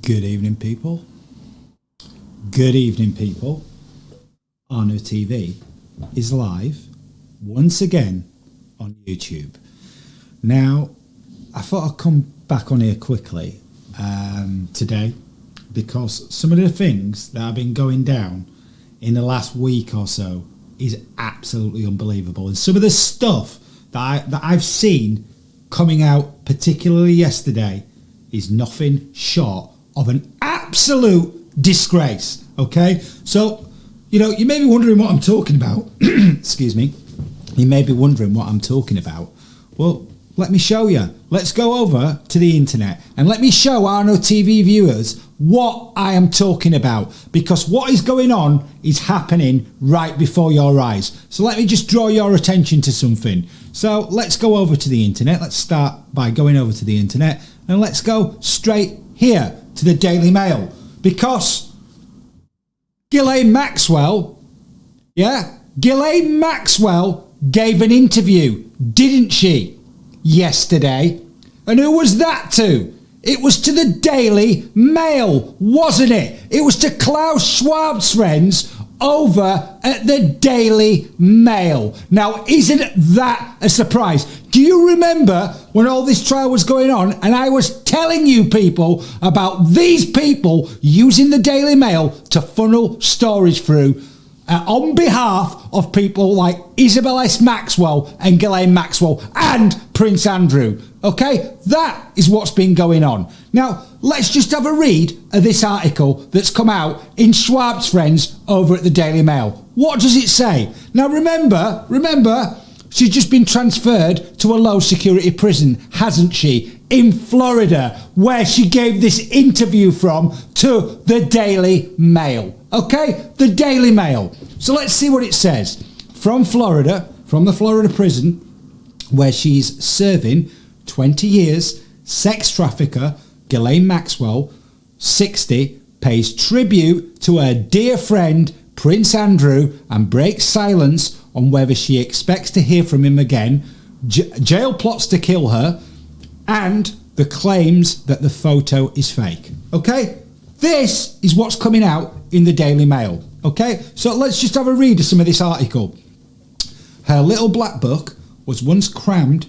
Good evening, people. Good evening, people. Arno TV is live once again on YouTube. Now, I thought I'd come back on here quickly today because some of the things that have been going down in the last week or so is absolutely unbelievable. And some of the stuff that I've seen coming out, particularly yesterday, is nothing short of an absolute disgrace. Okay, so you may be wondering what I'm talking about. Excuse me. You may be wondering what I'm talking about. Well, let me show you. Let's go over to the internet and let me show Arno TV viewers what I am talking about, because what is going on is happening right before your eyes. So let me just draw your attention to something. So let's go over to the internet. Let's start by going over to the internet and let's go straight here to the Daily Mail, because Ghislaine Maxwell gave an interview, didn't she, yesterday? And who was that to? It was to the Daily Mail, wasn't it? It was to Klaus Schwab's friends over at the Daily Mail. Now, isn't that a surprise? Do you remember when all this trial was going on and I was telling you people about these people using the Daily Mail to funnel stories through on behalf of people like Isabel S. Maxwell and Ghislaine Maxwell and Prince Andrew? Okay, that is what's been going on. Now, let's just have a read of this article that's come out in Schwab's Friends over at the Daily Mail. What does it say? Now, remember, she's just been transferred to a low security prison, hasn't she, in Florida, where she gave this interview from to the Daily Mail. Okay, the Daily Mail. So let's see what it says. From Florida, from the Florida prison, where she's serving 20 years, sex trafficker Ghislaine Maxwell, 60, pays tribute to her dear friend Prince Andrew and breaks silence on whether she expects to hear from him again. Jail plots to kill her, and the claims that the photo is fake. Okay, this is what's coming out in the Daily Mail. Okay, so let's just have a read of some of this article. Her little black book was once crammed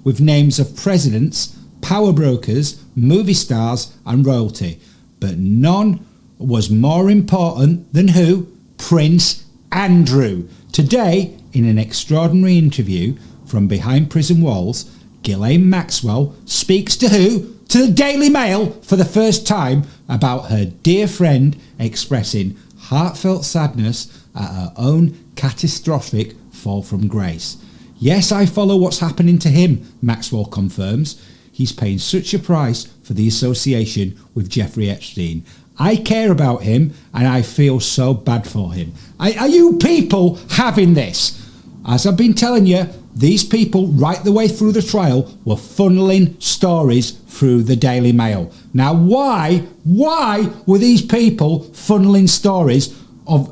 with names of presidents, power brokers, movie stars and royalty, but none was more important than who? Prince Andrew. Today, in an extraordinary interview from behind prison walls, Ghislaine Maxwell speaks to who? To the Daily Mail for the first time about her dear friend expressing heartfelt sadness at her own catastrophic fall from grace. Yes, I follow what's happening to him, Maxwell confirms. He's paying such a price for the association with Jeffrey Epstein. I care about him and I feel so bad for him. Are you people having this? As I've been telling you, these people right the way through the trial were funneling stories through the Daily Mail. Now, why were these people funneling stories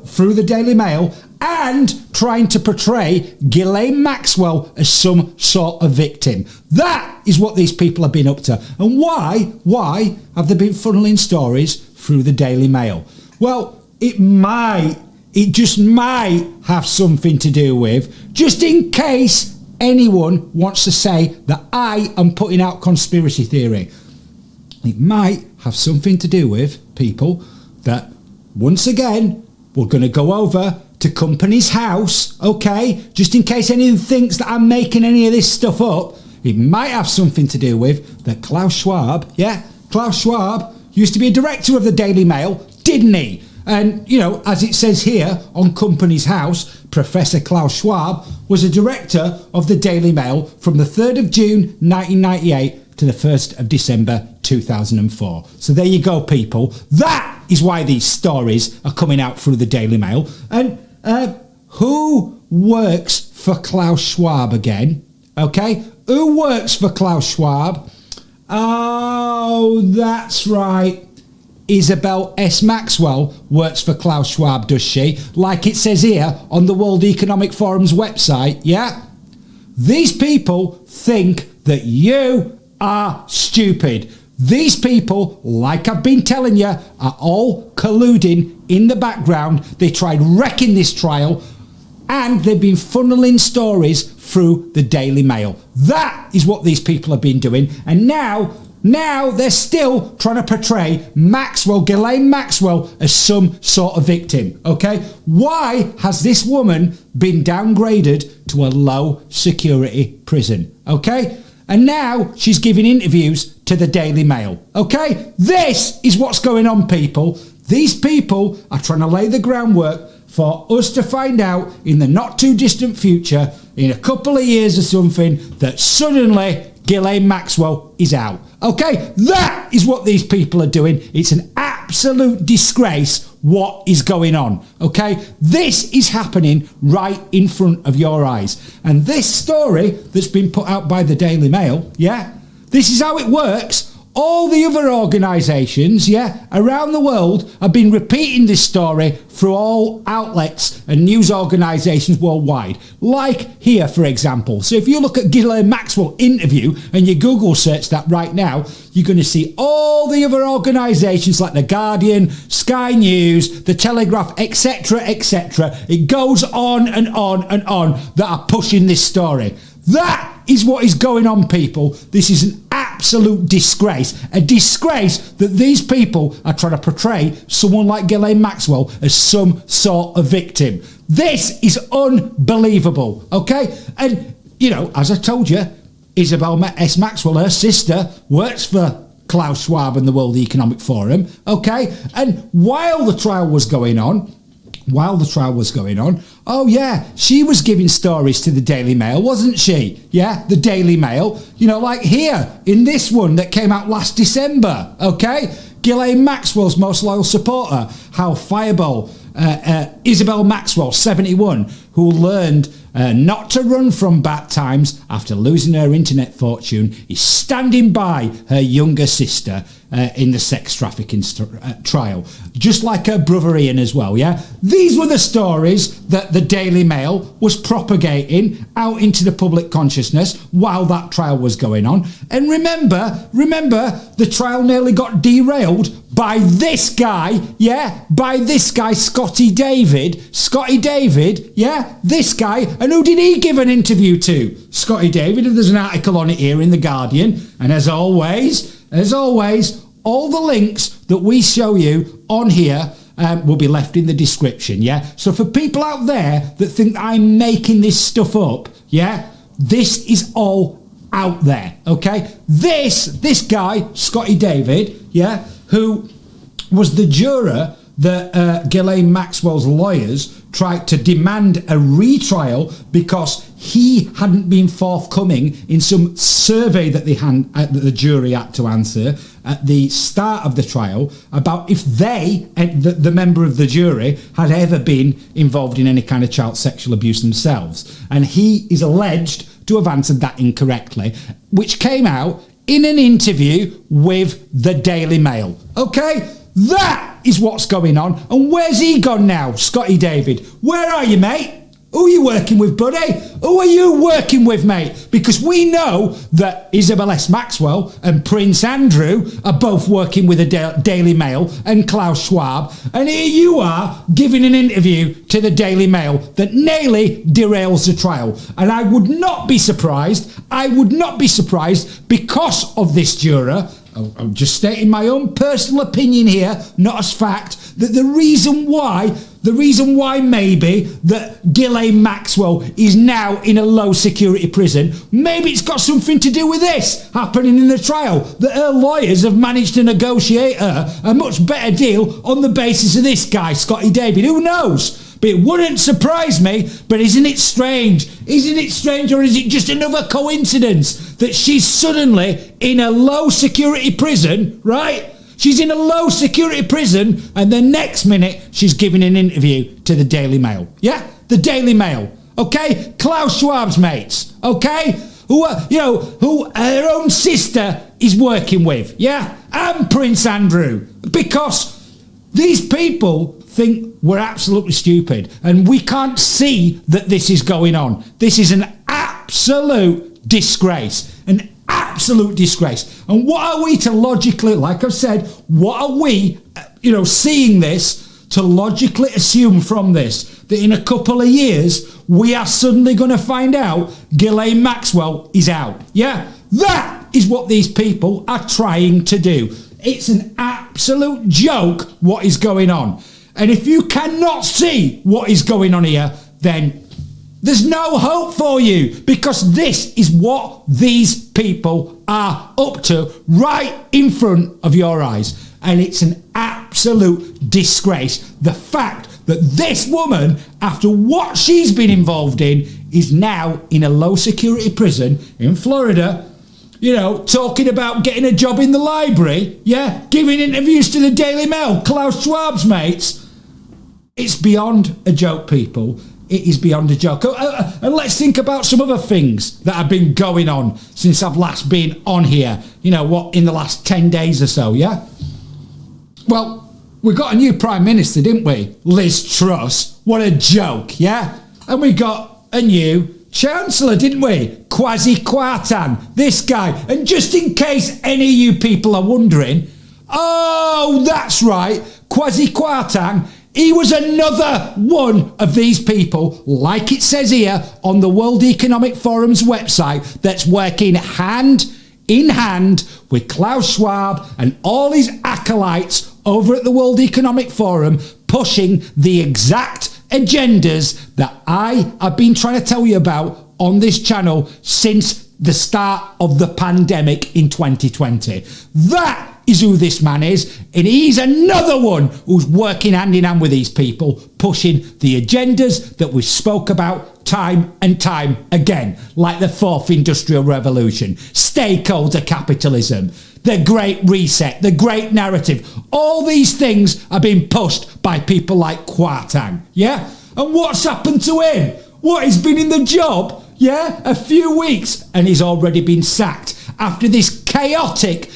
through the Daily Mail and trying to portray Ghislaine Maxwell as some sort of victim? That is what these people have been up to. And why have they been funneling stories through the Daily Mail? Well, it just might have something to do with, just in case anyone wants to say that I am putting out conspiracy theory, it might have something to do with people that, once again, we're going to go over to Company's House, okay? Just in case anyone thinks that I'm making any of this stuff up, it might have something to do with that Klaus Schwab used to be a director of the Daily Mail, didn't he? And, as it says here on Company's House, Professor Klaus Schwab was a director of the Daily Mail from the 3rd of June 1998 to the 1st of December 2004. So there you go, people. That is why these stories are coming out through the Daily Mail. And who works for Klaus Schwab again? Okay, who works for Klaus Schwab? Oh, that's right. Isabel S. Maxwell works for Klaus Schwab, does she? Like it says here on the World Economic Forum's website, yeah? These people think that you are stupid. These people, like I've been telling you, are all colluding in the background. They tried wrecking this trial, and they've been funneling stories through the Daily Mail. That is what these people have been doing. And now they're still trying to portray Ghislaine Maxwell, as some sort of victim. Okay? Why has this woman been downgraded to a low security prison? Okay? And now she's giving interviews to the Daily Mail. Okay? This is what's going on, people. These people are trying to lay the groundwork for us to find out in the not too distant future, in a couple of years or something, that suddenly Ghislaine Maxwell is out. Okay? That is what these people are doing. It's an absolute disgrace what is going on. Okay? This is happening right in front of your eyes. And this story that's been put out by the Daily Mail, yeah, this is how it works. All the other organisations, yeah, around the world have been repeating this story through all outlets and news organisations worldwide. Like here, for example. So if you look at Ghislaine Maxwell interview and you Google search that right now, you're going to see all the other organisations like The Guardian, Sky News, The Telegraph, etc., etc. It goes on and on and on that are pushing this story. That is what is going on, people. This is an absolute disgrace. A disgrace that these people are trying to portray someone like Ghislaine Maxwell as some sort of victim. This is unbelievable, okay? And, you know, as I told you, Isabel S. Maxwell, her sister, works for Klaus Schwab and the World Economic Forum, okay? And while the trial was going on, oh yeah, she was giving stories to the Daily Mail, wasn't she? Yeah, the Daily Mail. You know, like here, in this one that came out last December, okay? Ghislaine Maxwell's most loyal supporter, how fireball, Isabel Maxwell, 71, who learned not to run from bad times after losing her internet fortune, is standing by her younger sister in the sex trafficking trial, just like her brother Ian as well, yeah? These were the stories that the Daily Mail was propagating out into the public consciousness while that trial was going on. And remember, the trial nearly got derailed by this guy, yeah? By this guy, Scotty David, yeah? This guy. And who did he give an interview to? Scotty David. And there's an article on it here in The Guardian. And as always, all the links that we show you on here will be left in the description, yeah? So for people out there that think I'm making this stuff up, yeah? This is all out there, okay? This guy, Scotty David, yeah, who was the juror that Ghislaine Maxwell's lawyers tried to demand a retrial because he hadn't been forthcoming in some survey that the jury had to answer at the start of the trial about if they, the member of the jury, had ever been involved in any kind of child sexual abuse themselves. And he is alleged to have answered that incorrectly, which came out in an interview with the Daily Mail. Okay? That is what's going on. And where's he gone now, Scotty David? Where are you, mate? Who are you working with, buddy? Who are you working with, mate? Because we know that Isabel S. Maxwell and Prince Andrew are both working with the Daily Mail and Klaus Schwab. And here you are giving an interview to the Daily Mail that nearly derails the trial. And I would not be surprised because of this juror. I'm just stating my own personal opinion here, not as fact, that the reason why maybe that Ghislaine Maxwell is now in a low security prison, maybe it's got something to do with this happening in the trial, that her lawyers have managed to negotiate her a much better deal on the basis of this guy, Scotty David. Who knows? But it wouldn't surprise me. But isn't it strange? Isn't it strange, or is it just another coincidence that she's suddenly in a low security prison, right? She's in a low security prison, and the next minute she's giving an interview to the Daily Mail. Yeah? The Daily Mail. Okay? Klaus Schwab's mates. Okay? Who her own sister is working with. Yeah? And Prince Andrew. Because these people think we're absolutely stupid and we can't see that this is going on. This is an absolute disgrace. An absolute disgrace. And what are we to logically, like I've said, what are we, seeing this, to logically assume from this that in a couple of years we are suddenly going to find out Ghislaine Maxwell is out? Yeah, that is what these people are trying to do. It's an absolute joke what is going on. And if you cannot see what is going on here, then there's no hope for you, because this is what these people are up to right in front of your eyes. And it's an absolute disgrace. The fact that this woman, after what she's been involved in, is now in a low security prison in Florida, talking about getting a job in the library, giving interviews to the Daily Mail, Klaus Schwab's mates. It's beyond a joke, people. It is beyond a joke. And let's think about some other things that have been going on since I've last been on here. In the last 10 days or so, Well, we got a new Prime Minister, didn't we? Liz Truss. What a joke, yeah? And we got a new Chancellor, didn't we? Kwasi Kwarteng, this guy. And just in case any of you people are wondering, oh, that's right, Kwasi Kwarteng, he was another one of these people, like it says here on the World Economic Forum's website, that's working hand in hand with Klaus Schwab and all his acolytes over at the World Economic Forum, pushing the exact agendas that I have been trying to tell you about on this channel since the start of the pandemic in 2020. That is who this man is, and he's another one who's working hand in hand with these people, pushing the agendas that we spoke about time and time again, like the fourth industrial revolution, stakeholder capitalism, the great reset, the great narrative. All these things are being pushed by people like Kwarteng, yeah? And what's happened to him? What, he's been in the job, a few weeks, and he's already been sacked after this chaotic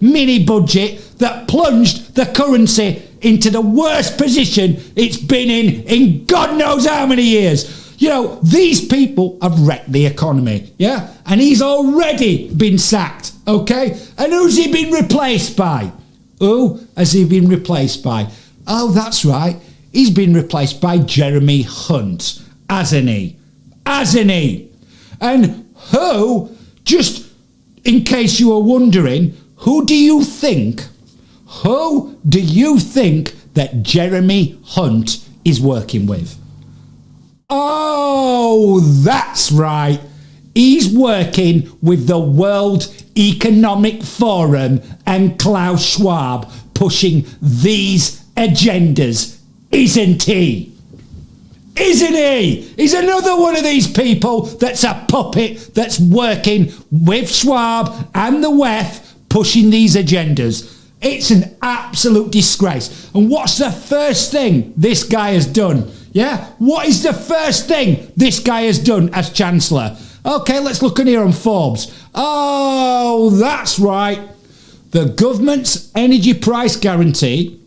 mini budget that plunged the currency into the worst position it's been in God knows how many years. These people have wrecked the economy, and he's already been sacked, okay? And who's he been replaced by? Who has he been replaced by? Oh, that's right, he's been replaced by Jeremy Hunt, hasn't he? And who, just in case you were wondering, who do you think that Jeremy Hunt is working with? Oh, that's right. He's working with the World Economic Forum and Klaus Schwab, pushing these agendas, isn't he? Isn't he? He's another one of these people that's a puppet that's working with Schwab and the WEF, pushing these agendas. It's an absolute disgrace. And what's the first thing this guy has done? What is the first thing this guy has done as Chancellor? Okay, let's look in here on Forbes. Oh, that's right. The government's energy price guarantee,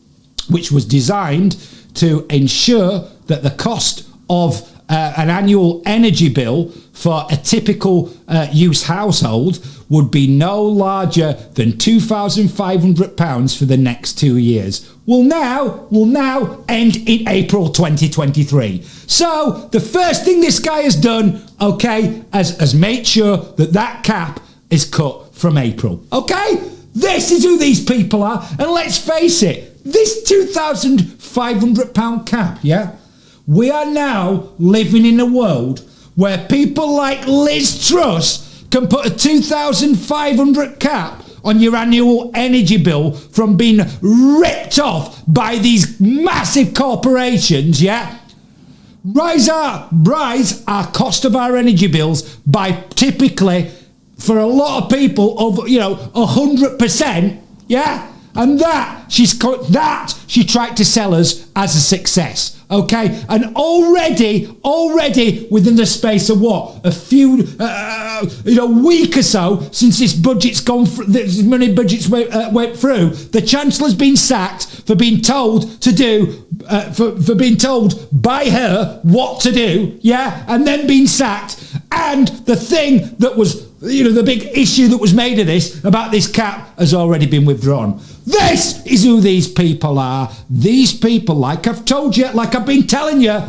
which was designed to ensure that the cost of an annual energy bill for a typical use household would be no larger than £2,500 for the next 2 years, will now end in April 2023. So the first thing this guy has done, okay, has made sure that cap is cut from April. Okay? This is who these people are. And let's face it, this £2,500 cap, we are now living in a world where people like Liz Truss can put a £2,500 cap on your annual energy bill from being ripped off by these massive corporations, Rise our cost of our energy bills by typically, for a lot of people, over 100%, and she tried to sell us as a success. Okay, and already within the space of a few, week or so since this budget's gone, this money budgets went through, the Chancellor's been sacked for being told to do, for being told by her what to do, and then being sacked. And the thing that was the big issue that was made of this, about this cap, has already been withdrawn. This is who these people are. These people, like I've told you, like I've been telling you,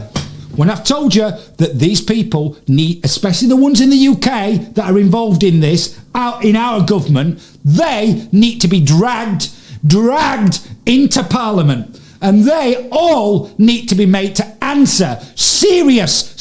when I've told you that these people need, especially the ones in the UK that are involved in this, out in our government, they need to be dragged into Parliament. And they all need to be made to answer serious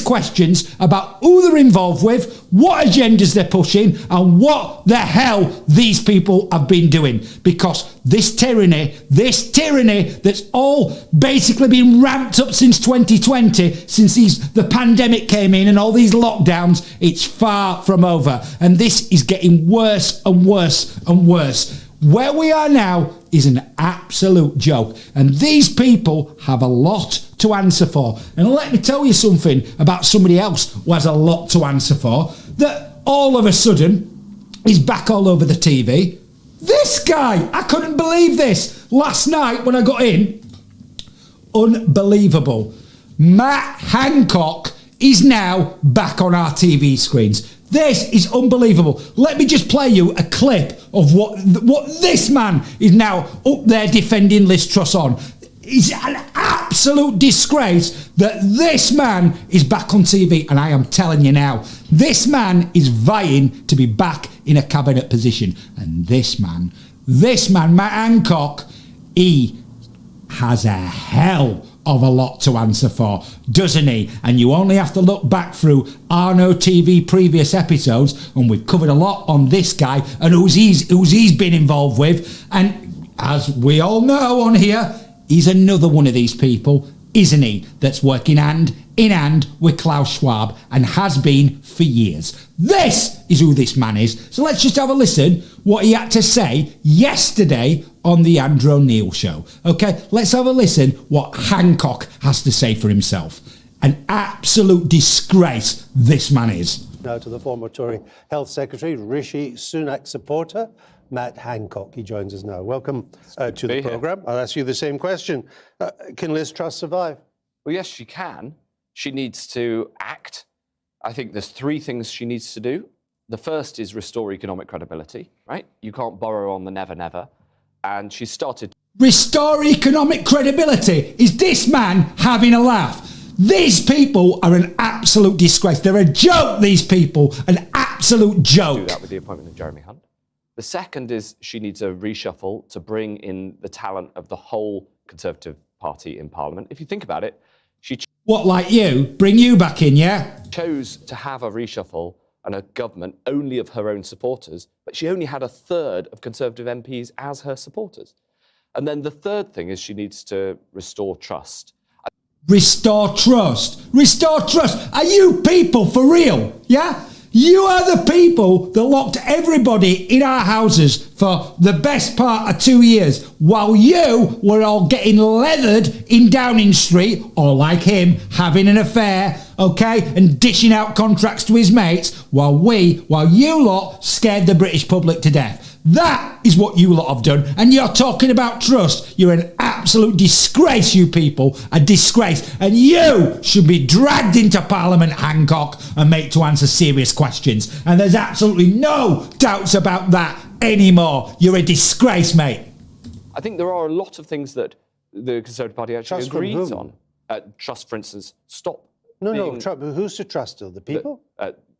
questions about who they're involved with, what agendas they're pushing, and what the hell these people have been doing. Because this tyranny that's all basically been ramped up since 2020, since the pandemic came in and all these lockdowns, it's far from over. And this is getting worse and worse and worse. Where we are now is an absolute joke. And these people have a lot to answer for. And let me tell you something about somebody else who has a lot to answer for, that all of a sudden is back all over the TV. This guy, I couldn't believe this. Last night when I got in, unbelievable. Matt Hancock is now back on our TV screens. This is unbelievable. Let me just play you a clip of what this man is now up there defending Liz Truss on. It's an absolute disgrace that this man is back on TV. And I am telling you now, this man is vying to be back in a cabinet position. And this man, Matt Hancock, he has a hell of a lot to answer for, doesn't he? And you only have to look back through Arno TV previous episodes, and we've covered a lot on this guy and who's he's been involved with. And as we all know on here, he's another one of these people, isn't he, that's working hand in hand with Klaus Schwab and has been for years. This is who this man is. So let's just have a listen what he had to say yesterday on the Andrew O'Neill show. Okay, let's have a listen what Hancock has to say for himself. An absolute disgrace this man is. Now to the former Tory Health Secretary, Rishi Sunak supporter, Matt Hancock. He joins us now. Welcome to the programme. I'll ask you the same question. Can Liz Truss survive? Well, yes, she can. She needs to act. I think there's three things she needs to do. The first is restore economic credibility, right? You can't borrow on the never, never. And she started. Restore economic credibility? Is this man having a laugh? These people are an absolute disgrace. They're a joke, these people. An absolute joke. Do that with the appointment of Jeremy Hunt. The second is she needs a reshuffle to bring in the talent of the whole Conservative Party in Parliament. If you think about it, what, like you? Bring you back in, yeah? Chose to have a reshuffle and a government only of her own supporters, but she only had a third of Conservative MPs as her supporters. And then the third thing is she needs to restore trust. Restore trust? Restore trust? Are you people for real? Yeah? You are the people that locked everybody in our houses for the best part of 2 years while you were all getting leathered in Downing Street, or like him, having an affair, okay, and dishing out contracts to his mates while you lot scared the British public to death. That is what you lot have done. And you're talking about trust. You're an absolute disgrace, you people. A disgrace. And you should be dragged into Parliament, Hancock, and made to answer serious questions. And there's absolutely no doubts about that anymore. You're a disgrace, mate. I think there are a lot of things that the Conservative Party actually agrees on. Trust, for instance, stop. No, who's to trust still? The people?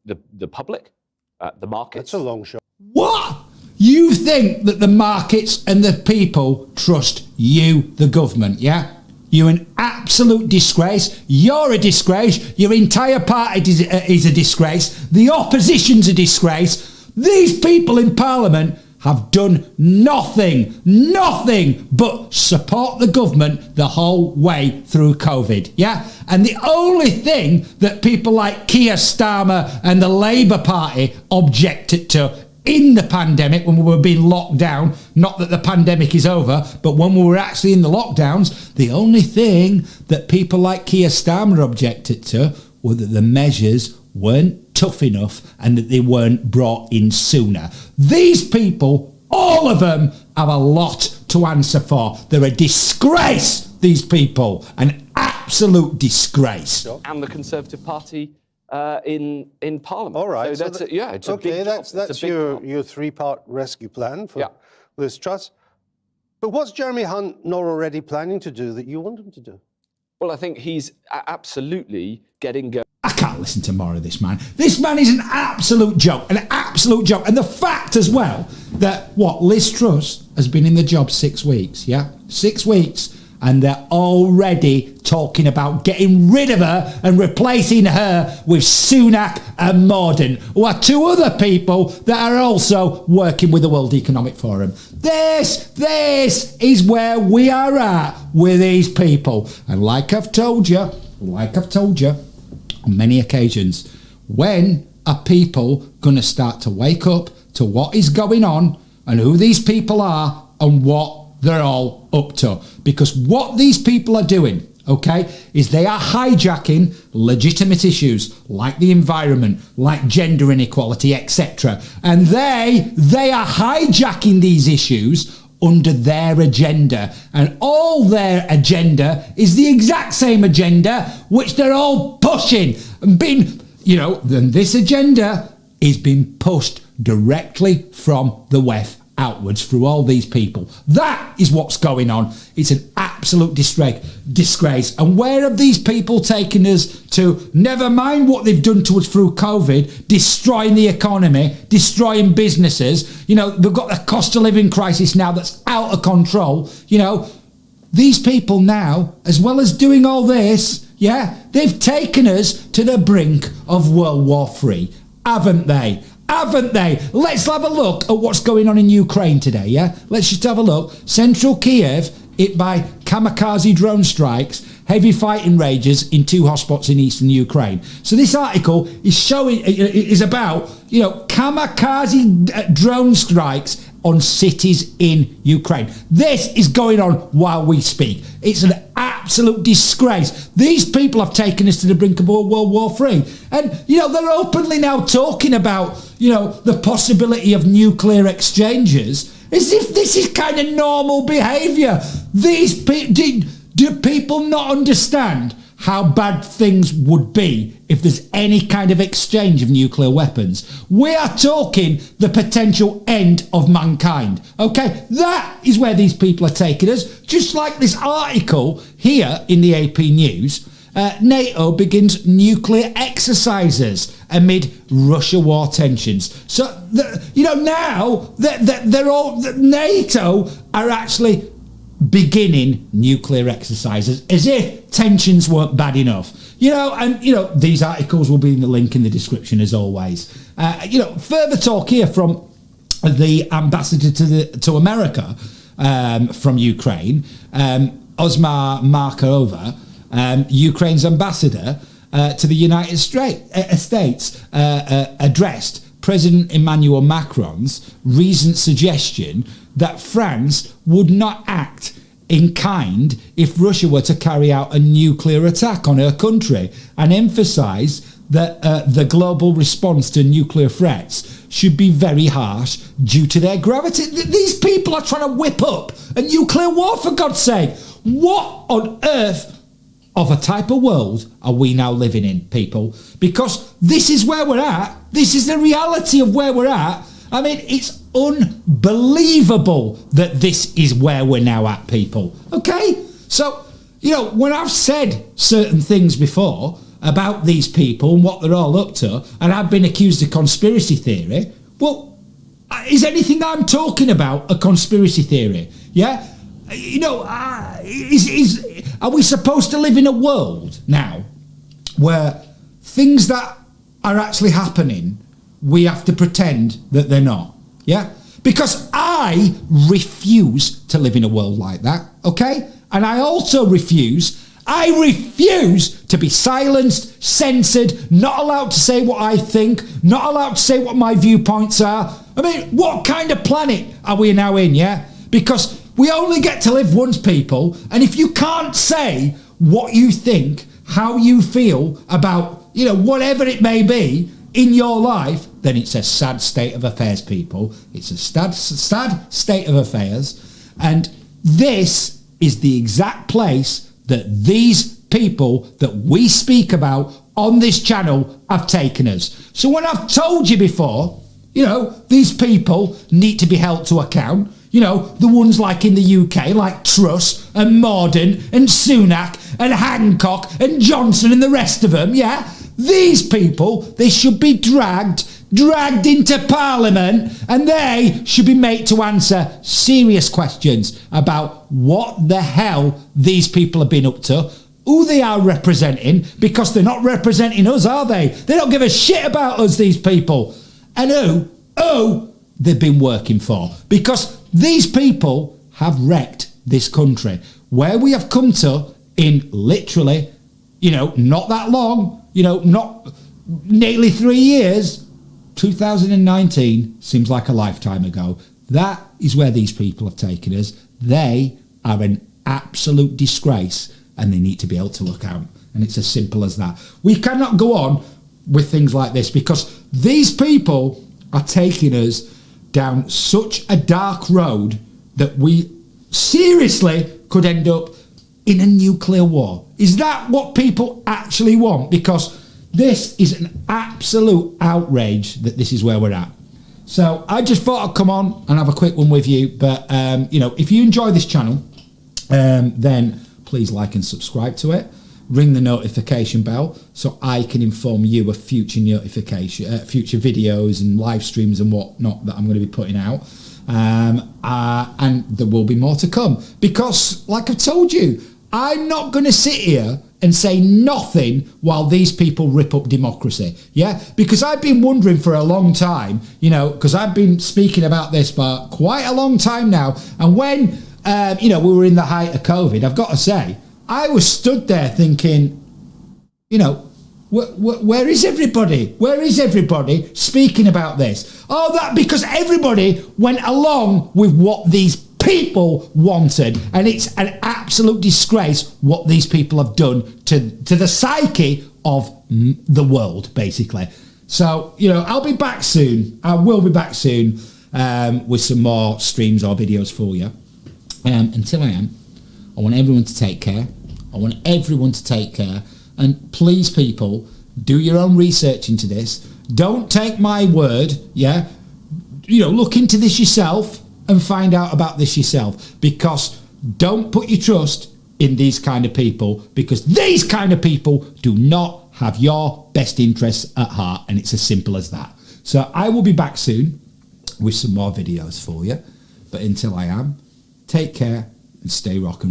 The public, the markets. That's a long shot. What? You think that the markets and the people trust you, the government, yeah? You're an absolute disgrace. You're a disgrace. Your entire party is a disgrace. The opposition's a disgrace. These people in Parliament have done nothing but support the government the whole way through COVID, yeah? And the only thing that people like Keir Starmer and the Labour Party objected to in the pandemic, when we were being locked down, not that the pandemic is over, but when we were actually in the lockdowns, the only thing that people like Keir Starmer objected to were that the measures weren't tough enough and that they weren't brought in sooner. These people, all of them, have a lot to answer for. They're a disgrace, these people, an absolute disgrace. And the Conservative Party in Parliament. All right. So that's it's a big job. That's your three-part rescue plan for Liz Truss. But what's Jeremy Hunt not already planning to do that you want him to do? Well, I think he's absolutely getting going. I can't listen to more of this man. This man is an absolute joke, an absolute joke. And the fact as well that, Liz Truss has been in the job 6 weeks, 6 weeks, and they're already talking about getting rid of her and replacing her with Sunak and Morden, who are two other people that are also working with the World Economic Forum. This is where we are at with these people. And like I've told you on many occasions, when are people going to start to wake up to what is going on and who these people are and what they're all up to? Because what these people are doing, is they are hijacking legitimate issues like the environment, like gender inequality, etc. And they are hijacking these issues under their agenda. And all their agenda is the exact same agenda which they're all pushing. And then this agenda is being pushed directly from the left outwards through all these people. That is what's going on. It's an absolute disgrace. And where have these people taken us to? Never mind what they've done to us through COVID, destroying the economy, destroying businesses. They've got a cost of living crisis now that's out of control. These people now, as well as doing all this, they've taken us to the brink of World War III, haven't they? Let's have a look at what's going on in Ukraine today, Let's just have a look. Central Kiev hit by kamikaze drone strikes, heavy fighting rages in 2 hotspots in eastern Ukraine. So this article is about, kamikaze drone strikes on cities in Ukraine. This is going on while we speak. It's an absolute disgrace. These people have taken us to the brink of World War III. And, they're openly now talking about, the possibility of nuclear exchanges as if this is kind of normal behaviour. Do people not understand how bad things would be if there's any kind of exchange of nuclear weapons? We are talking the potential end of mankind. That is where these people are taking us. Just like this article here in the AP News, NATO begins nuclear exercises amid Russia war tensions. So, now they're all NATO are actually beginning nuclear exercises as if tensions weren't bad enough. These articles will be in the link in the description as always. Further talk here from the ambassador to America from Ukraine, Osmar Markova, Ukraine's ambassador to the United States, addressed President Emmanuel Macron's recent suggestion that France would not act in kind if Russia were to carry out a nuclear attack on her country, and emphasised that the global response to nuclear threats should be very harsh due to their gravity. These people are trying to whip up a nuclear war, for God's sake. What on earth of a type of world are we now living in, people? Because this is where we're at. This is the reality of where we're at. I mean, it's unbelievable that this is where we're now at, people. So, when I've said certain things before about these people and what they're all up to, and I've been accused of conspiracy theory, well, is anything I'm talking about a conspiracy theory? Are we supposed to live in a world now where things that are actually happening, we have to pretend that they're not? Because I refuse to live in a world like that, And I also refuse to be silenced, censored, not allowed to say what I think, not allowed to say what my viewpoints are. I mean, what kind of planet are we now in, Because we only get to live once, people, and if you can't say what you think, how you feel about, whatever it may be in your life, then it's a sad state of affairs, people. It's a sad state of affairs, and this is the exact place that these people that we speak about on this channel have taken us. So when I've told you before, you know, these people need to be held to account. You know, the ones like in the UK, like Truss and Morden and Sunak and Hancock and Johnson and the rest of them, yeah? These people, they should be dragged into Parliament, and they should be made to answer serious questions about what the hell these people have been up to, who they are representing, because they're not representing us, are they? They don't give a shit about us, these people. And who they've been working for, because these people have wrecked this country, where we have come to in literally, you know, not that long, you know, not nearly 3 years. 2019 seems like a lifetime ago. That is where these people have taken us. They are an absolute disgrace, and they need to be held to account. And it's as simple as that. We cannot go on with things like this, because these people are taking us down such a dark road that we seriously could end up in a nuclear war. Is that what people actually want? Because this is an absolute outrage that this is where we're at. So I just thought I'd come on and have a quick one with you. But, you know, if you enjoy this channel, then please like and subscribe to it. Ring the notification bell so I can inform you of future future videos and live streams and whatnot that I'm going to be putting out. And there will be more to come, because like I've told you, I'm not going to sit here and say nothing while these people rip up democracy. Yeah, because I've been wondering for a long time, you know, because I've been speaking about this for quite a long time now. And when, you know, we were in the height of COVID, I've got to say, I was stood there thinking, you know, where is everybody? Where is everybody speaking about this? Oh, that because everybody went along with what these people wanted, and it's an absolute disgrace what these people have done to the psyche of the world, basically. So, you know, I'll be back soon. I will be back soon with some more streams or videos for you. Until I am, I want everyone to take care. I want everyone to take care. And please, people, do your own research into this. Don't take my word, yeah? You know, look into this yourself and find out about this yourself. Because don't put your trust in these kind of people, because these kind of people do not have your best interests at heart, and it's as simple as that. So I will be back soon with some more videos for you. But until I am, take care and stay rockin'.